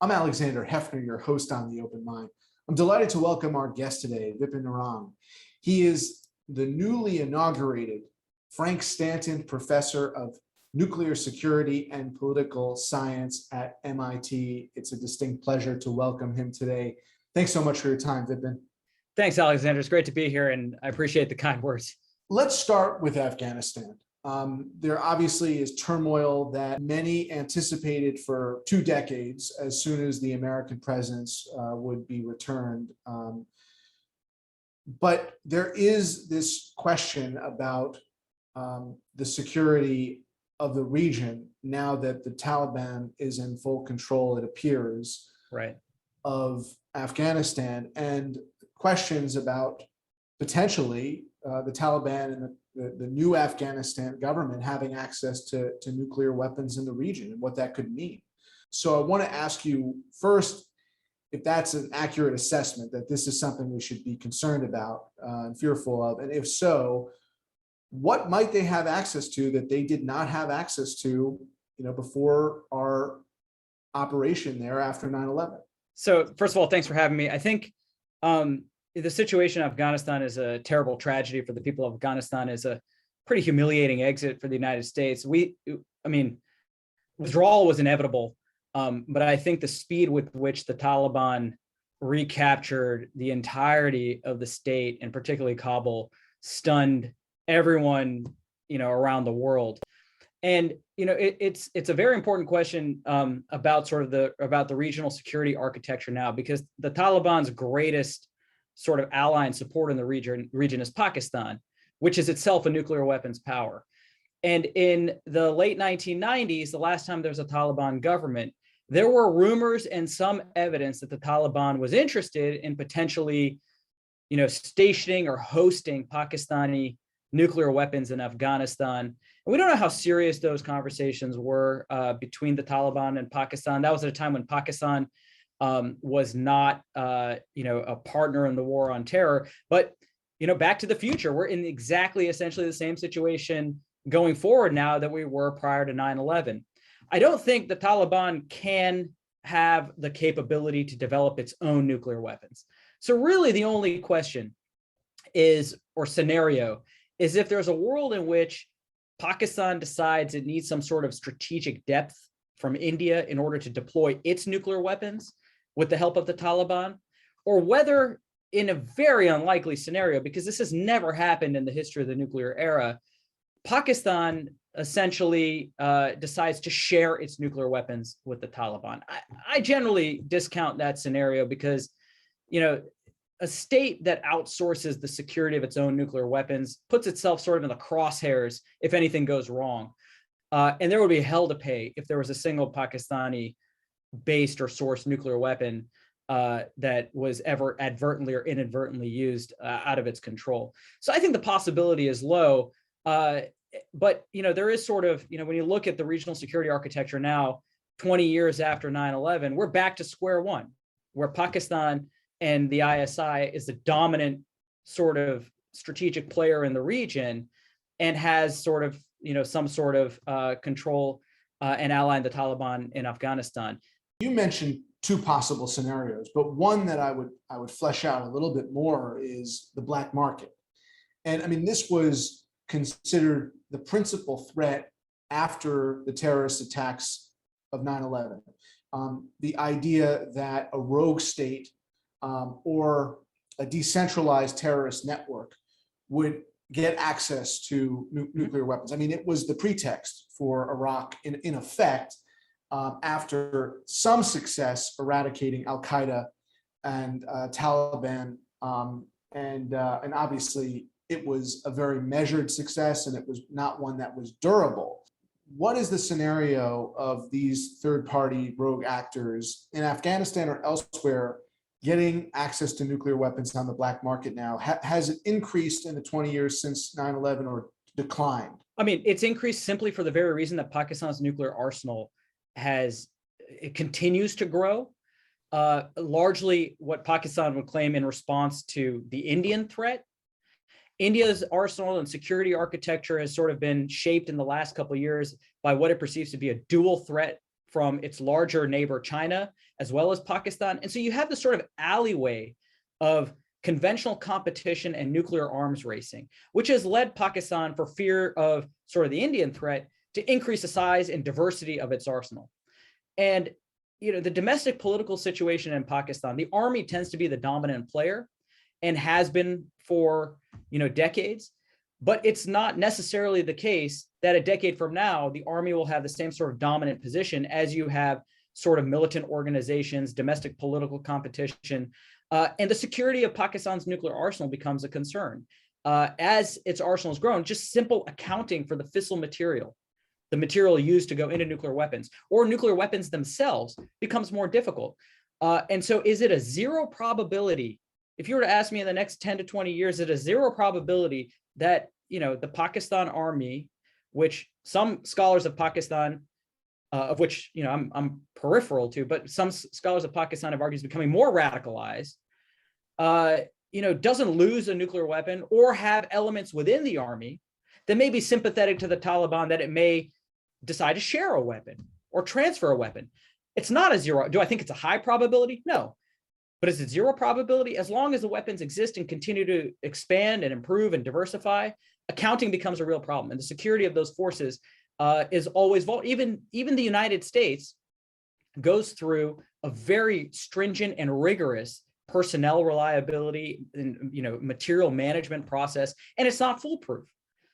I'm Alexander Hefner, your host on The Open Mind. I'm delighted to welcome our guest today, Vipin Narang. He is the newly inaugurated Frank Stanton Professor of Nuclear Security and Political Science at MIT. It's a distinct pleasure to welcome him today. Thanks so much for your time, Vipin. Thanks, Alexander. It's great to be here, and I appreciate the kind words. Let's start with Afghanistan. There obviously is turmoil that many anticipated for 2 decades as soon as the American presence would be returned. But there is this question about the security of the region now that the Taliban is in full control, it appears, right, of Afghanistan, and questions about potentially the Taliban and the new Afghanistan government having access to nuclear weapons in the region and what that could mean. So I want to ask you first, if that's an accurate assessment, that this is something we should be concerned about and fearful of, and if so, what might they have access to that they did not have access to, before our operation there after 9/11? So first of all, thanks for having me. I think the situation in Afghanistan is a terrible tragedy for the people of Afghanistan, is a pretty humiliating exit for the United States. Withdrawal was inevitable, but I think the speed with which the Taliban recaptured the entirety of the state, and particularly Kabul, stunned everyone, around the world. And it's a very important question about the regional security architecture now, because the Taliban's greatest sort of ally and support in the region is Pakistan, which is itself a nuclear weapons power. And in the late 1990s, the last time there was a Taliban government, there were rumors and some evidence that the Taliban was interested in potentially, stationing or hosting Pakistani nuclear weapons in Afghanistan. And we don't know how serious those conversations were between the Taliban and Pakistan. That was at a time when Pakistan was not, a partner in the war on terror. But, back to the future, we're in essentially the same situation going forward now that we were prior to 9/11. I don't think the Taliban can have the capability to develop its own nuclear weapons. So really the only question scenario is if there's a world in which Pakistan decides it needs some sort of strategic depth from India in order to deploy its nuclear weapons with the help of the Taliban, or whether in a very unlikely scenario, because this has never happened in the history of the nuclear era, Pakistan essentially decides to share its nuclear weapons with the Taliban. I generally discount that scenario because, a state that outsources the security of its own nuclear weapons puts itself sort of in the crosshairs if anything goes wrong. And there would be hell to pay if there was a single Pakistani-based or sourced nuclear weapon that was ever advertently or inadvertently used out of its control. So I think the possibility is low. But there is sort of, when you look at the regional security architecture now, 20 years after 9/11, we're back to square one, where Pakistan and the ISI is the dominant sort of strategic player in the region and has sort of, some sort of control and ally in the Taliban in Afghanistan. You mentioned 2 possible scenarios, but one that I would flesh out a little bit more is the black market. And this was considered the principal threat after the terrorist attacks of 9/11. The idea that a rogue state or a decentralized terrorist network would get access to nuclear weapons. It was the pretext for Iraq, in effect, after some success eradicating Al-Qaeda and Taliban, and obviously it was a very measured success, and it was not one that was durable. What is the scenario of these third-party rogue actors in Afghanistan or elsewhere getting access to nuclear weapons on the black market now? Has it increased in the 20 years since 9/11 or declined? It's increased simply for the very reason that Pakistan's nuclear arsenal continues to grow. Largely what Pakistan would claim in response to the Indian threat. India's arsenal and security architecture has sort of been shaped in the last couple of years by what it perceives to be a dual threat from its larger neighbor, China, as well as Pakistan. And so you have this sort of alleyway of conventional competition and nuclear arms racing, which has led Pakistan, for fear of sort of the Indian threat, to increase the size and diversity of its arsenal. And the domestic political situation in Pakistan, the army tends to be the dominant player and has been for decades. But it's not necessarily the case that a decade from now, the army will have the same sort of dominant position as you have sort of militant organizations, domestic political competition, and the security of Pakistan's nuclear arsenal becomes a concern. As its arsenal has grown, just simple accounting for the fissile material, the material used to go into nuclear weapons or nuclear weapons themselves, becomes more difficult. And so is it a zero probability? If you were to ask me in the next 10 to 20 years, is it a zero probability that the Pakistan army, which some scholars of Pakistan, of which I'm peripheral to, but some scholars of Pakistan have argued is becoming more radicalized, doesn't lose a nuclear weapon or have elements within the army that may be sympathetic to the Taliban, that it may decide to share a weapon or transfer a weapon? It's not a zero. Do I think it's a high probability? No. But is it zero probability? As long as the weapons exist and continue to expand and improve and diversify, accounting becomes a real problem. And the security of those forces is always vulnerable. Even the United States goes through a very stringent and rigorous personnel reliability and material management process, and it's not foolproof.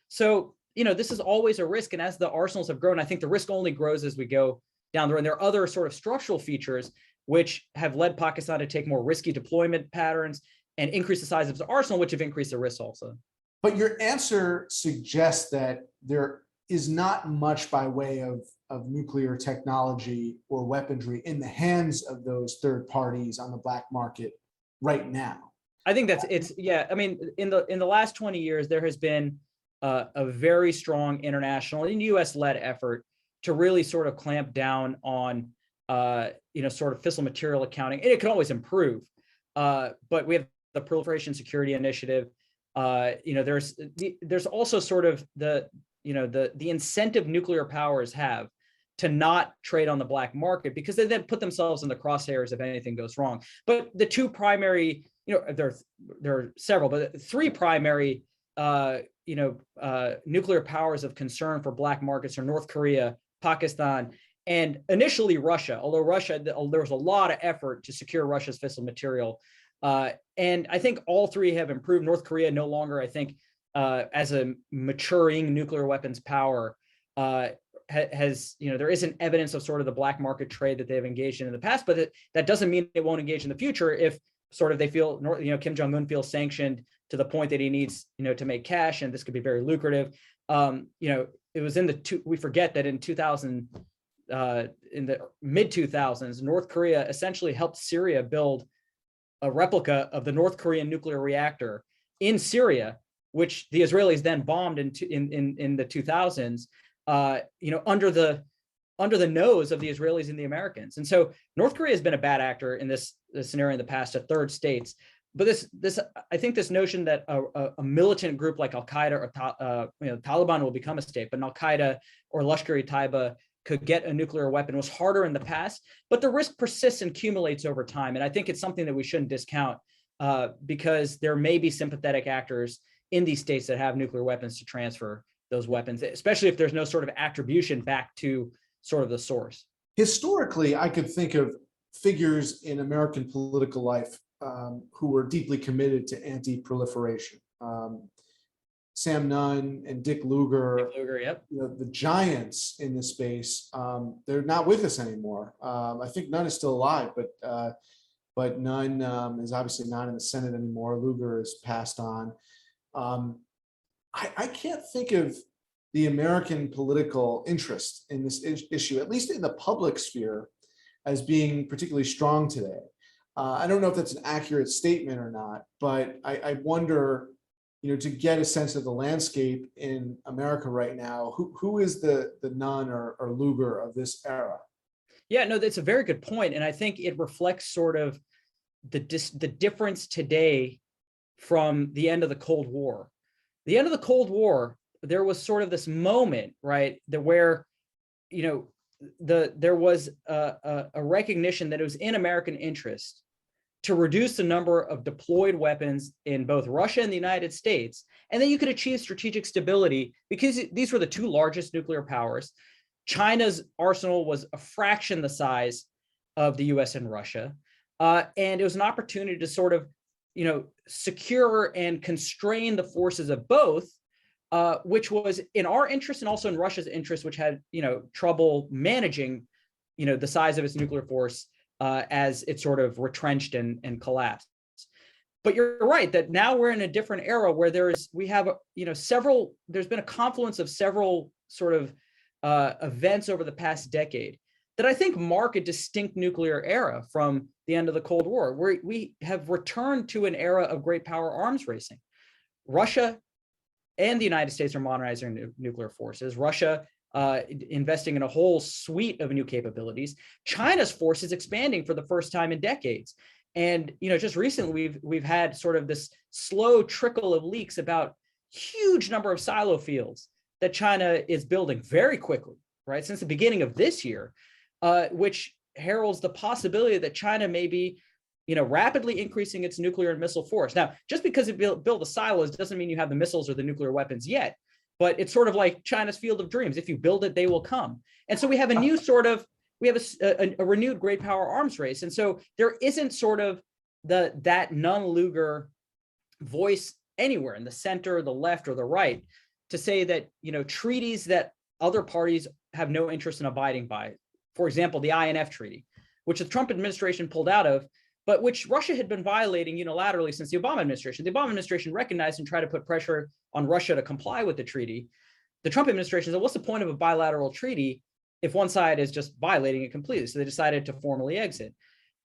So this is always a risk. And as the arsenals have grown, I think the risk only grows as we go down the road. And there are other sort of structural features which have led Pakistan to take more risky deployment patterns and increase the size of its arsenal, which have increased the risks also. But your answer suggests that there is not much by way of nuclear technology or weaponry in the hands of those third parties on the black market right now. I think I mean, in the last 20 years, there has been a very strong international and US-led effort to really sort of clamp down on sort of fissile material accounting. And it can always improve, but we have the Proliferation Security Initiative. There's also sort of the incentive nuclear powers have to not trade on the black market, because they then put themselves in the crosshairs if anything goes wrong. But the two primary, there are several, but three primary, nuclear powers of concern for black markets are North Korea, Pakistan, and initially Russia. Although there was a lot of effort to secure Russia's fissile material. And I think all three have improved. North Korea no longer, I think, as a maturing nuclear weapons power, has, there isn't evidence of sort of the black market trade that they've engaged in the past, but that doesn't mean it won't engage in the future if sort of they feel, Kim Jong-un feels sanctioned to the point that he needs, to make cash, and this could be very lucrative. It was we forget that in 2000, in the mid 2000s, North Korea essentially helped Syria build a replica of the North Korean nuclear reactor in Syria, which the Israelis then bombed in the 2000s, under the nose of the Israelis and the Americans. And so North Korea has been a bad actor in this scenario in the past to third states. But I think this notion that a militant group like Al-Qaeda or Taliban will become a state, but Al-Qaeda or Lashkar-e-Taiba could get a nuclear weapon was harder in the past, but the risk persists and accumulates over time. And I think it's something that we shouldn't discount, because there may be sympathetic actors in these states that have nuclear weapons to transfer those weapons, especially if there's no sort of attribution back to sort of the source. Historically, I could think of figures in American political life who were deeply committed to anti-proliferation. Sam Nunn and Dick Lugar, Yep. The giants in this space, they're not with us anymore. I think Nunn is still alive, but Nunn is obviously not in the Senate anymore. Lugar has passed on. I can't think of the American political interest in this issue, at least in the public sphere, as being particularly strong today. I don't know if that's an accurate statement or not, but I wonder, to get a sense of the landscape in America right now, who is the Nunn or Lugar of this era? Yeah, no, that's a very good point. And I think it reflects sort of the difference today from the end of the Cold War. The end of the Cold War, there was sort of this moment, right, that where, there was a recognition that it was in American interest to reduce the number of deployed weapons in both Russia and the United States, and then you could achieve strategic stability because these were the two largest nuclear powers. China's arsenal was a fraction the size of the US and Russia. And it was an opportunity to sort of, secure and constrain the forces of both, which was in our interest and also in Russia's interest, which had, trouble managing, the size of its nuclear force as it sort of retrenched and collapsed. But you're right that now we're in a different era where there's been a confluence of several sort of events over the past decade that I think mark a distinct nuclear era from the end of the Cold War, where we have returned to an era of great power arms racing. Russia and the United States are modernizing their nuclear forces. Russia investing in a whole suite of new capabilities. China's force is expanding for the first time in decades. And just recently we've had sort of this slow trickle of leaks about huge number of silo fields that China is building very quickly, right? Since the beginning of this year, which heralds the possibility that China may be, rapidly increasing its nuclear and missile force. Now, just because it built the silos doesn't mean you have the missiles or the nuclear weapons yet, but it's sort of like China's field of dreams. If you build it, they will come. And so we have a new sort of, we have a renewed great power arms race. And so there isn't sort of that Nunn-Lugar voice anywhere in the center, the left, or the right to say that, treaties that other parties have no interest in abiding by. For example, the INF Treaty, which the Trump administration pulled out of, but which Russia had been violating unilaterally since the Obama administration. The Obama administration recognized and tried to put pressure on Russia to comply with the treaty. The Trump administration said, what's the point of a bilateral treaty if one side is just violating it completely? So they decided to formally exit.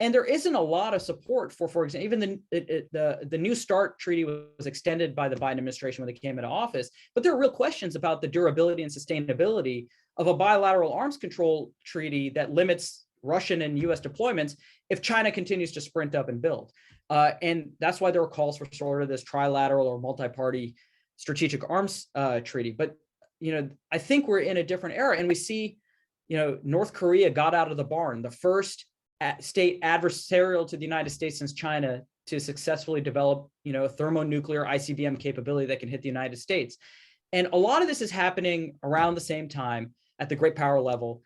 And there isn't a lot of support for example, even the New START treaty was extended by the Biden administration when they came into office, but there are real questions about the durability and sustainability of a bilateral arms control treaty that limits Russian and US deployments if China continues to sprint up and build. And that's why there were calls for sort of this trilateral or multi-party strategic arms treaty. But, I think we're in a different era, and we see, North Korea got out of the barn, the first state adversarial to the United States since China to successfully develop, a thermonuclear ICBM capability that can hit the United States. And a lot of this is happening around the same time at the great power level.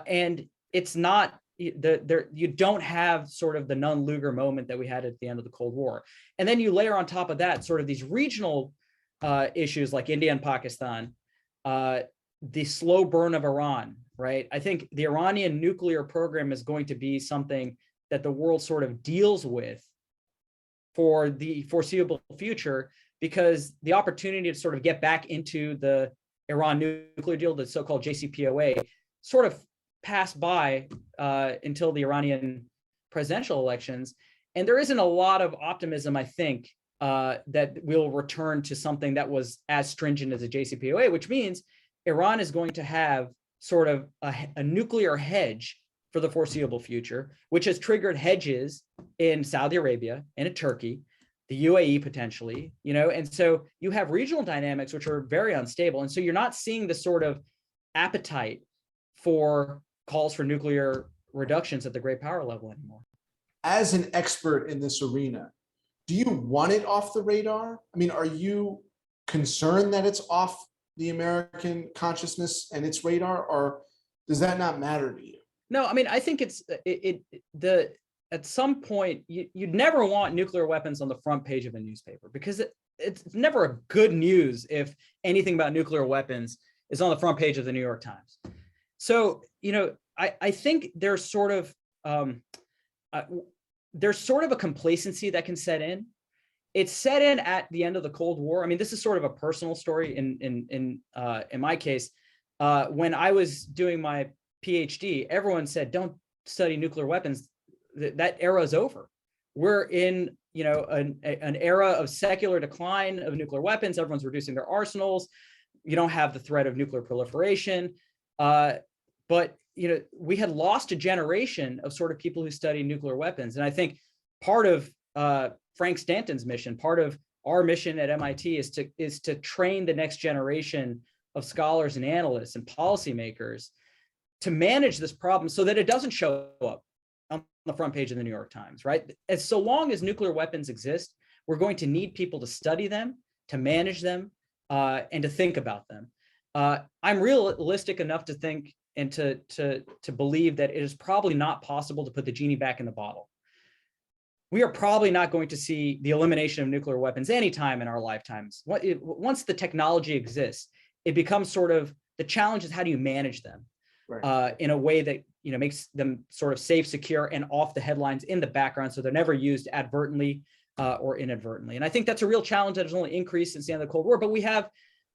And it's not, you don't have sort of the Nunn-Lugar moment that we had at the end of the Cold War. And then you layer on top of that sort of these regional issues like India and Pakistan, the slow burn of Iran, right? I think the Iranian nuclear program is going to be something that the world sort of deals with for the foreseeable future, because the opportunity to sort of get back into the Iran nuclear deal, the so-called JCPOA, sort of passed by until the Iranian presidential elections. And there isn't a lot of optimism, I think, that we'll return to something that was as stringent as the JCPOA, which means Iran is going to have sort of a nuclear hedge for the foreseeable future, which has triggered hedges in Saudi Arabia and in Turkey, the UAE potentially, and so you have regional dynamics which are very unstable. And so you're not seeing the sort of appetite for calls for nuclear reductions at the great power level anymore. As an expert in this arena, do you want it off the radar? I mean, are you concerned that it's off the American consciousness and its radar, or does that not matter to you? No, I mean, I think at some point you'd never want nuclear weapons on the front page of a newspaper, because it's never a good news if anything about nuclear weapons is on the front page of the New York Times. So, I think there's sort of a complacency that can set in. It's set in at the end of the Cold War. I mean, this is sort of a personal story in my case. When I was doing my PhD, everyone said, don't study nuclear weapons. That era is over. We're in, an era of secular decline of nuclear weapons. Everyone's reducing their arsenals. You don't have the threat of nuclear proliferation. But, we had lost a generation of sort of people who study nuclear weapons. And I think part of Frank Stanton's mission, part of our mission at MIT is to train the next generation of scholars and analysts and policymakers to manage this problem so that it doesn't show up on the front page of the New York Times, right? As so long as nuclear weapons exist, we're going to need people to study them, to manage them, and to think about them. I'm realistic enough to think and to believe that it is probably not possible to put the genie back in the bottle. We are probably not going to see the elimination of nuclear weapons anytime in our lifetimes. Once the technology exists, it becomes sort of the challenge is how do you manage them in a way that makes them sort of safe, secure, and off the headlines in the background, so they're never used advertently or inadvertently. And I think that's a real challenge that has only increased since the end of the Cold War. But we have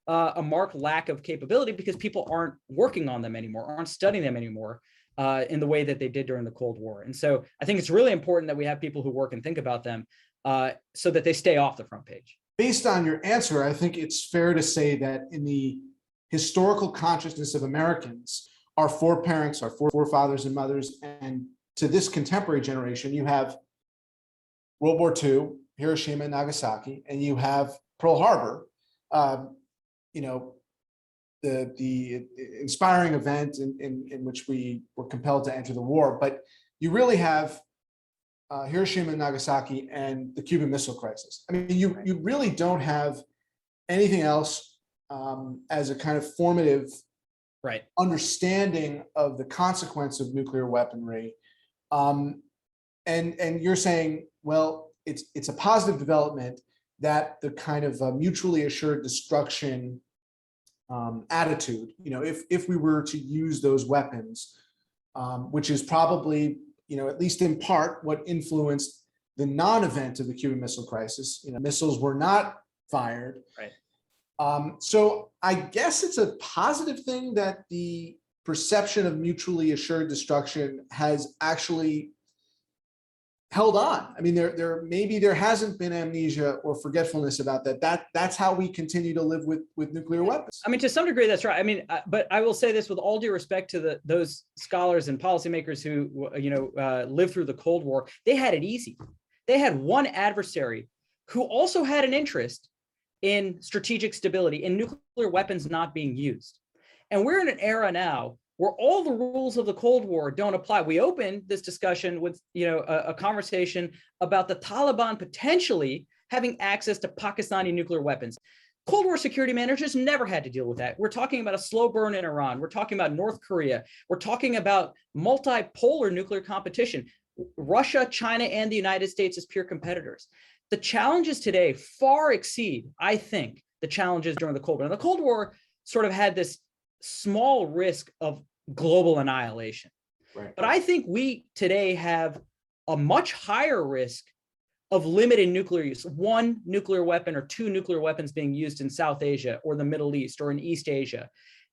a marked lack of capability because people aren't working on them anymore, aren't studying them anymore in the way that they did during the Cold War. And so I think it's really important that we have people who work and think about them so that they stay off the front page. Based on your answer, I think it's fair to say that in the historical consciousness of Americans, our foreparents, our forefathers and mothers, and to this contemporary generation, you have World War II, Hiroshima and Nagasaki, and you have Pearl Harbor, the inspiring event in which we were compelled to enter the war. But you really have Hiroshima and Nagasaki and the Cuban Missile Crisis. I mean, you really don't have anything else as a kind of formative understanding of the consequence of nuclear weaponry. And you're saying, well, it's a positive development that the kind of mutually assured destruction attitude, if we were to use those weapons, which is probably, at least in part, what influenced the non-event of the Cuban Missile Crisis. Missiles were not fired. Right. So I guess it's a positive thing that the perception of mutually assured destruction has actually held on. I mean, maybe there hasn't been amnesia or forgetfulness about that. That's how we continue to live with nuclear weapons. I mean, to some degree, that's right. I mean, but I will say this with all due respect to those scholars and policymakers who, lived through the Cold War. They had it easy. They had one adversary who also had an interest in strategic stability, in nuclear weapons not being used. And we're in an era now where all the rules of the Cold War don't apply. We opened this discussion with, a conversation about the Taliban potentially having access to Pakistani nuclear weapons. Cold War security managers never had to deal with that. We're talking about a slow burn in Iran. We're talking about North Korea. We're talking about multipolar nuclear competition. Russia, China, and the United States as peer competitors. The challenges today far exceed, I think, the challenges during the Cold War. And the Cold War sort of had this small risk of global annihilation. Right. But I think we today have a much higher risk of limited nuclear use, one nuclear weapon or two nuclear weapons being used in South Asia or the Middle East or in East Asia.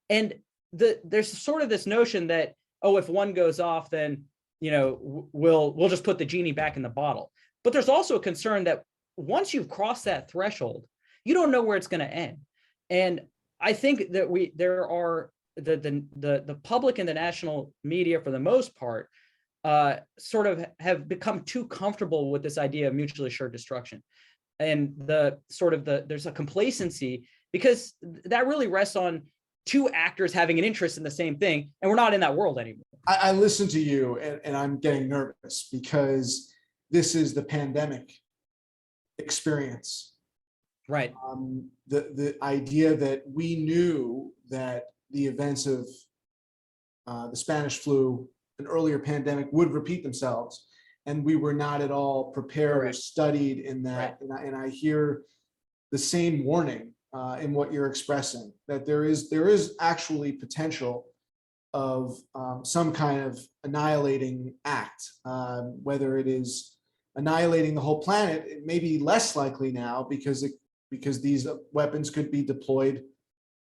And there's sort of this notion that, if one goes off, then we'll just put the genie back in the bottle. But there's also a concern that once you've crossed that threshold, you don't know where it's going to end. And I think that there are the public and the national media, for the most part, sort of have become too comfortable with this idea of mutually assured destruction, and there's a complacency because that really rests on two actors having an interest in the same thing, and we're not in that world anymore. I listen to you, and I'm getting nervous because this is the pandemic experience. Right. The idea that we knew that the events of the Spanish flu, an earlier pandemic, would repeat themselves, and we were not at all prepared or studied in that. Right. And I hear the same warning in what you're expressing, that there is actually potential of some kind of annihilating act, whether it is annihilating the whole planet. It may be less likely now because these weapons could be deployed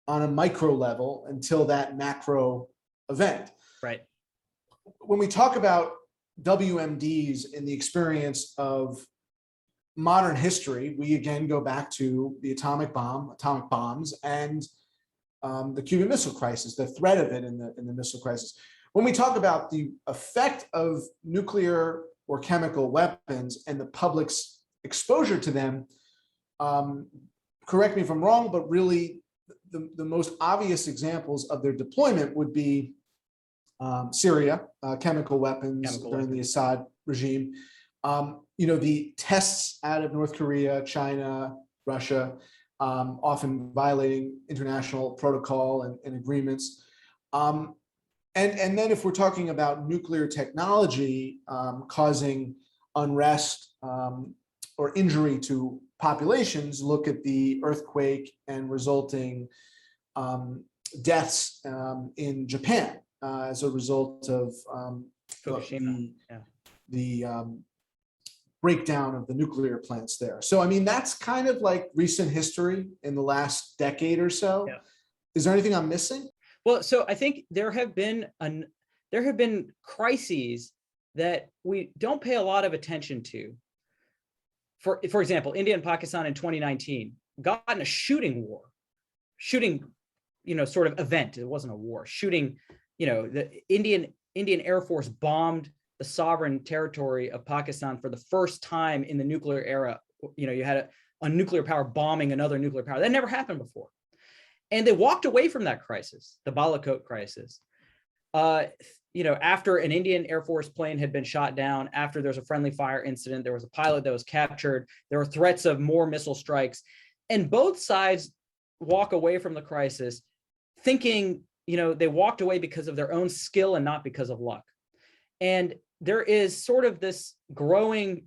on a micro level until that macro event. Right. When we talk about WMDs in the experience of modern history, we again go back to the atomic bombs, and the Cuban Missile Crisis, the threat of it in the missile crisis. When we talk about the effect of nuclear or chemical weapons and the public's exposure to them, correct me if I'm wrong, but really the most obvious examples of their deployment would be Syria, chemical weapons Chemical during weapons. the Assad regime. The tests out of North Korea, China, Russia, often violating international protocol and agreements. And then if we're talking about nuclear technology causing unrest or injury to populations, look at the earthquake and resulting deaths in Japan as a result of Fukushima. Yeah. the breakdown of the nuclear plants there. So, I mean, that's kind of like recent history in the last decade or so. Yeah. Is there anything I'm missing? Well, so I think there have been crises that we don't pay a lot of attention to. For example, India and Pakistan in 2019 got in a shooting, sort of event. It wasn't a war. Shooting, the Indian Air Force bombed the sovereign territory of Pakistan for the first time in the nuclear era. You had a nuclear power bombing another nuclear power. That never happened before. And they walked away from that crisis, the Balakot crisis. After an Indian Air Force plane had been shot down, after there was a friendly fire incident, there was a pilot that was captured, there were threats of more missile strikes, and both sides walk away from the crisis thinking, they walked away because of their own skill and not because of luck. And there is sort of this growing,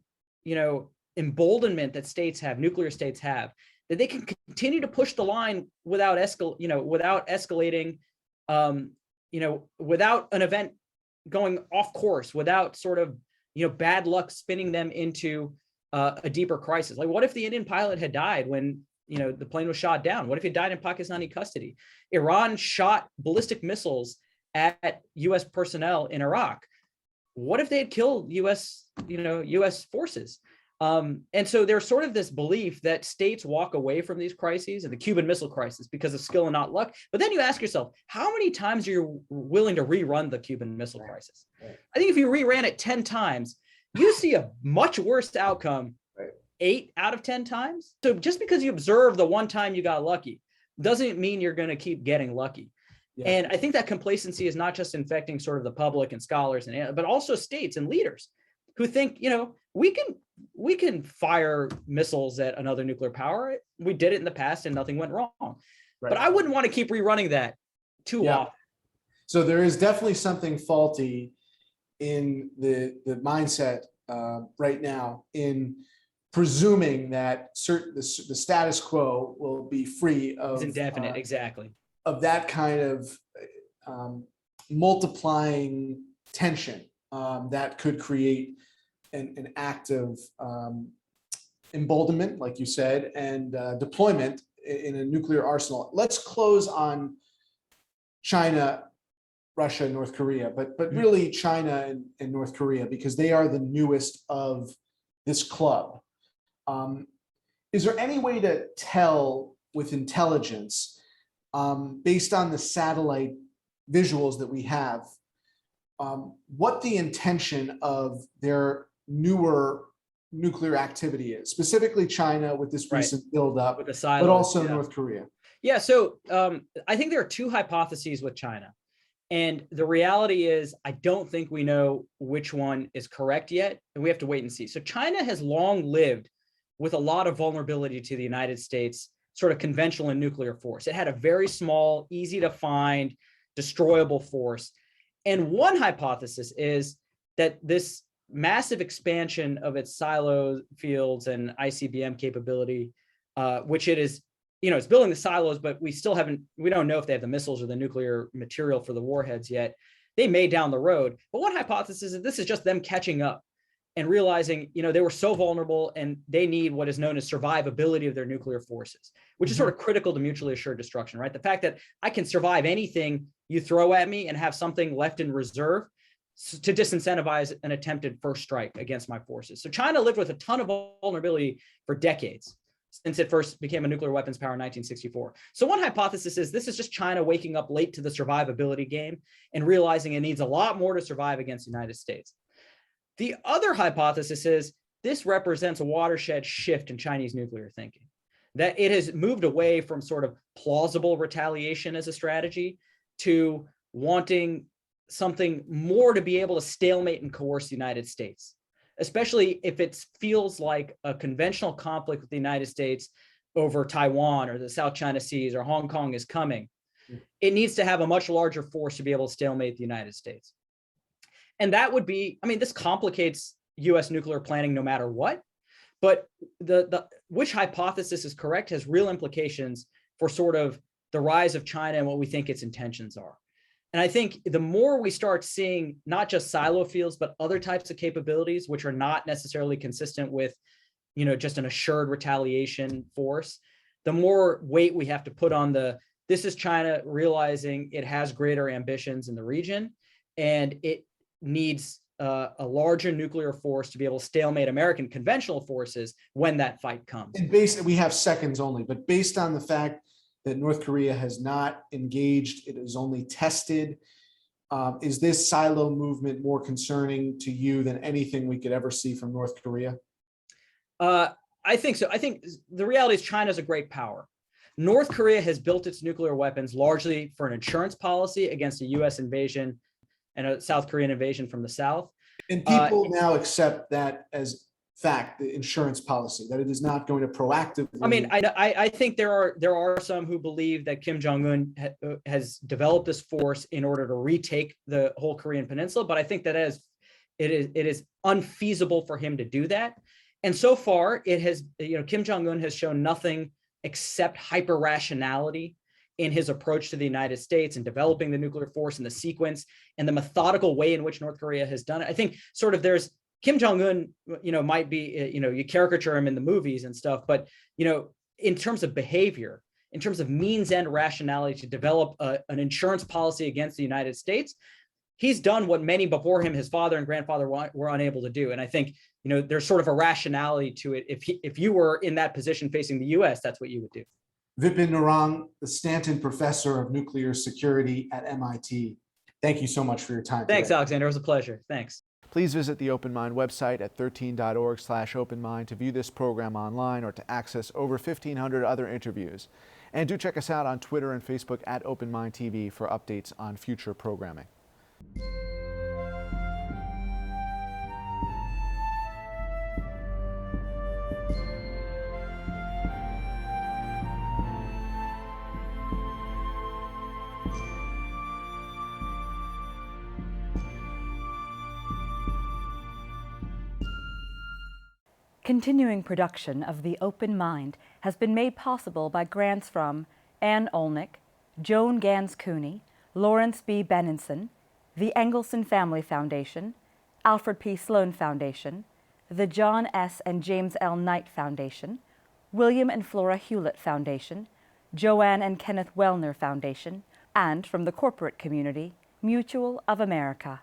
emboldenment that nuclear states have, that they can continue to push the line without escalating, without an event going off course, without sort of, bad luck spinning them into a deeper crisis. Like, what if the Indian pilot had died when, the plane was shot down? What if he died in Pakistani custody? Iran shot ballistic missiles at U.S. personnel in Iraq. What if they had killed U.S. forces? And so there's sort of this belief that states walk away from these crises, and the Cuban Missile Crisis, because of skill and not luck. But then you ask yourself, how many times are you willing to rerun the Cuban Missile Crisis? Right. I think if you reran it 10 times, you see a much worse outcome 8 out of 10 times. So just because you observe the one time you got lucky doesn't mean you're going to keep getting lucky. Yeah. And I think that complacency is not just infecting sort of the public and scholars, but also states and leaders who think, we can fire missiles at another nuclear power. We did it in the past and nothing went wrong. Right. But I wouldn't want to keep rerunning that too often. So there is definitely something faulty in the mindset right now in presuming that the status quo will be free of it's indefinite, exactly, of that kind of multiplying tension that could create an act of emboldenment, like you said, and deployment in a nuclear arsenal. Let's close on China, Russia, and North Korea, but really China and North Korea, because they are the newest of this club. Is there any way to tell with intelligence, based on the satellite visuals that we have, what the intention of their newer nuclear activity is, specifically China with this recent buildup, with the silos, but also North Korea? Yeah, so I think there are two hypotheses with China. And the reality is, I don't think we know which one is correct yet, and we have to wait and see. So China has long lived with a lot of vulnerability to the United States, sort of conventional and nuclear force. It had a very small, easy to find, destroyable force. And one hypothesis is that this massive expansion of its silo fields and ICBM capability, which it is, it's building the silos, but we don't know if they have the missiles or the nuclear material for the warheads yet. They may down the road. But one hypothesis is this is just them catching up and realizing, they were so vulnerable and they need what is known as survivability of their nuclear forces, which is sort of critical to mutually assured destruction, right? The fact that I can survive anything you throw at me and have something left in reserve to disincentivize an attempted first strike against my forces. So China lived with a ton of vulnerability for decades, since it first became a nuclear weapons power in 1964. So one hypothesis is this is just China waking up late to the survivability game and realizing it needs a lot more to survive against the United States. The other hypothesis is this represents a watershed shift in Chinese nuclear thinking, that it has moved away from sort of plausible retaliation as a strategy to wanting something more to be able to stalemate and coerce the United States, especially if it feels like a conventional conflict with the United States over Taiwan or the South China Seas or Hong Kong is coming. It needs to have a much larger force to be able to stalemate the United States. And that would be, I mean, this complicates US nuclear planning no matter what, but which hypothesis is correct has real implications for sort of the rise of China and what we think its intentions are. And I think the more we start seeing not just silo fields, but other types of capabilities, which are not necessarily consistent with, just an assured retaliation force, the more weight we have to put on this is China realizing it has greater ambitions in the region, and it needs a larger nuclear force to be able to stalemate American conventional forces when that fight comes. And we have seconds only, but based on the fact that North Korea has not engaged, it is only tested, is this silo movement more concerning to you than anything we could ever see from North Korea? I think so. I think the reality is China is a great power. North Korea has built its nuclear weapons largely for an insurance policy against a US invasion and a South Korean invasion from the South. And people now accept that as fact, the insurance policy, that it is not going to proactively. I mean, I think there are some who believe that Kim Jong-un has developed this force in order to retake the whole Korean peninsula, but I think that it is unfeasible for him to do that. And so far, it has, Kim Jong-un has shown nothing except hyper rationality in his approach to the United States and developing the nuclear force and the sequence and the methodical way in which North Korea has done it. I think sort of there's Kim Jong-un, might be, you caricature him in the movies and stuff, but, in terms of behavior, in terms of means and rationality to develop an insurance policy against the United States, he's done what many before him, his father and grandfather, were unable to do. And I think, there's sort of a rationality to it. If you were in that position facing the US, that's what you would do. Vipin Narang, the Stanton Professor of Nuclear Security at MIT. Thank you so much for your time. Thanks, today. Alexander. It was a pleasure. Thanks. Please visit the Open Mind website at 13.org/openmind to view this program online or to access over 1,500 other interviews. And do check us out on Twitter and Facebook at Open Mind TV for updates on future programming. Continuing production of The Open Mind has been made possible by grants from Ann Olnick, Joan Gans Cooney, Lawrence B. Benenson, the Engelson Family Foundation, Alfred P. Sloan Foundation, the John S. and James L. Knight Foundation, William and Flora Hewlett Foundation, Joanne and Kenneth Wellner Foundation, and from the corporate community, Mutual of America.